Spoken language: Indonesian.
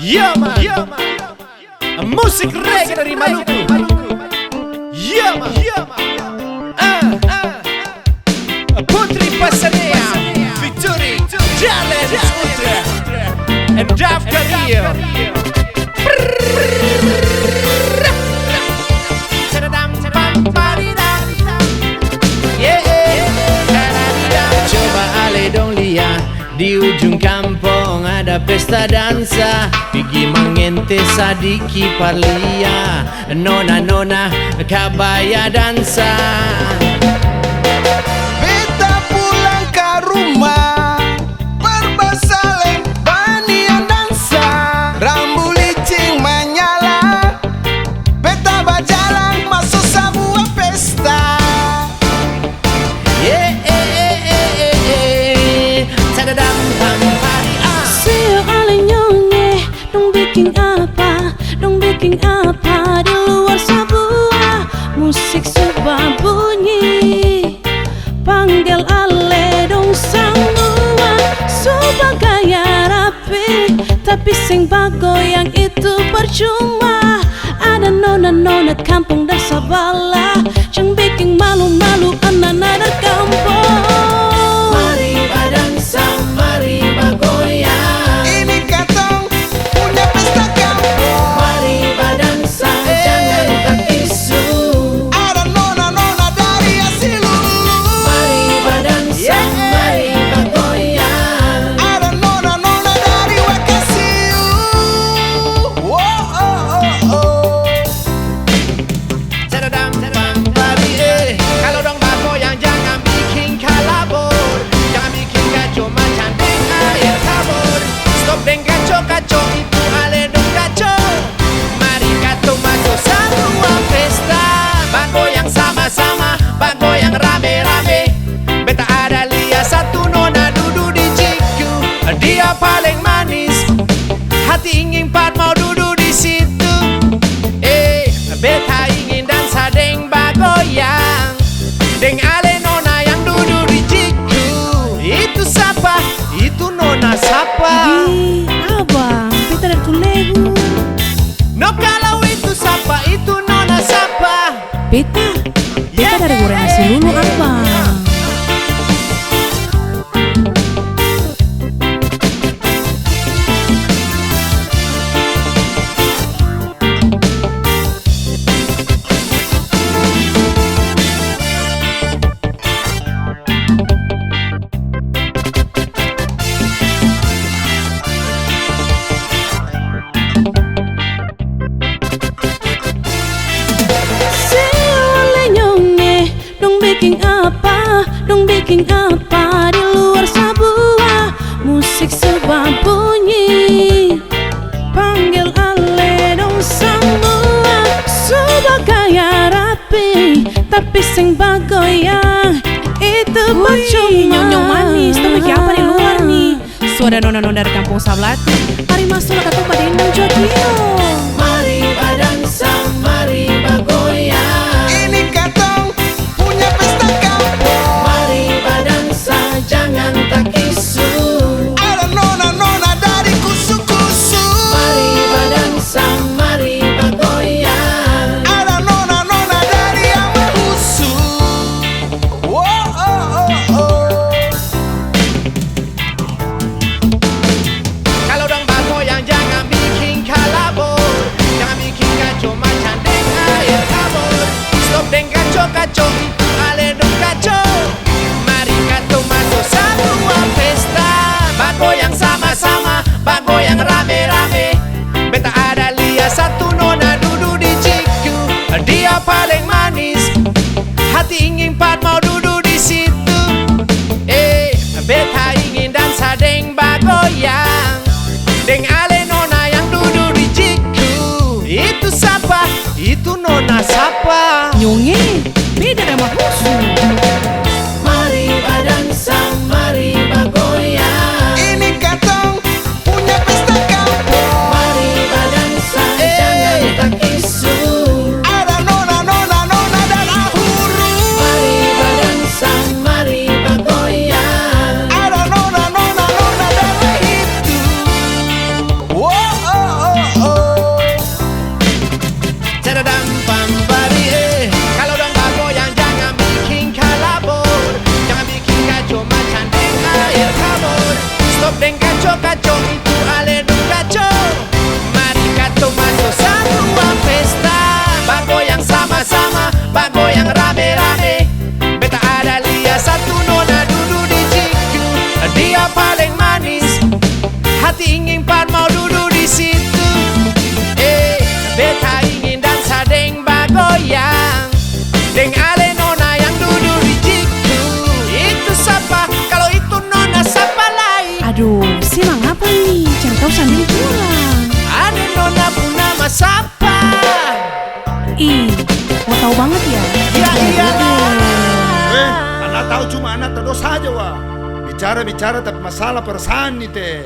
Yeah man, musik reggae dari Maluku. Yeah man, Putri Pasanea, Victory, Challenge Ultra, and Daf Career. Coba ale dong lihat, di ujung kampung ada pesta dansa. Pergi mengente sadiki parlia, nona kabaya dansa. Beta pulang ke rumah, berbasaleng banian dansa. Rambu licin menyala, beta berjalan masuk sebuah pesta. Tadadam pam pari ah. Sio ale nyonge, dong bikin apa di luar sebuah musik subah bunyi. Panggil ale dong semua, subah gaya rapi, tapi sing bagoyang itu percuma. Ada nona kampung dan sabala, yang bikin malu-malu anak-anak dari kampung. Mari badansa, mari bagoyang. Ini katong punya pesta kampung. Mari badansa, jangan tak isu. Ada nona dari Asilulu. Mari badansa, mari bagoyang. Ada nona dari Wakasiu. Tadadam pam pari eh. Kalau dong bagoyang jangan bikin kalabor, jangan bikin kacau macam deng air kabur. Stop deng kacau itu ale dong kacau. Mari katu masuk sebuah pesta, bagoyang sama-sama, bagoyang rame-rame. Beta ada lihat satu nona duduk di jiku, dia paling manis, hati ingin pat mau duduk di situ. Beta ingin dansa deng bagoyang, deng ale nona yang duduk di jiku. Itu siapa? Itu nona siapa? Di abang, kita dari Tulegu. No kalau itu siapa? Itu nona siapa? Beta dari Goreng Asilulu abang. Dong bikin apa di luar sebuah musik subah bunyi. Panggil ale dong semua, subah gaya rapi, tapi sing bagoyang itu percuma. Nyong manis, tuh bikin apa di luar nih? Suara nona-nona dari kampung Sablati. Hari masuk ke tempat indang Jogio. Mari badansa, mari bagoyang. Ini katong punya pesta kampung. Mari badansa, jangan tak isu. Ada nona dari kusu-kusu. Mari badansa, mari bagoyang. Ada nona dari Amahusu. Kalau dong bagoyang jangan bikin kalabor, jangan bikin kacau macam deng air kabur. Stop deng kacau itu ale dong kacau. Mari katu masuk sebuah pesta, bagoyang sama-sama, bagoyang rame-rame. Beta ada lihat satu nona duduk di jiku, dia paling manis, hati ingin pat mau duduk di situ. Beta ingin dansa deng bagoyang, deng ale nona yang duduk di jiku. Itu siapa? Itu nona siapa? Nyonge, beda sama khusus. Mari badansa, mari bagoyang. Ini katong punya pesta kampung. Mari badansa, jangan tak isu. Ada nona dan Ahuru. Mari badansa, mari bagoyang. Ada nona dan Rahitu. sapa. Ih, mau tahu banget ya? Ya iyalah. Anak tahu cuma anak terus saja wah. Bicara-bicara tapi masalah perasaan nih teh.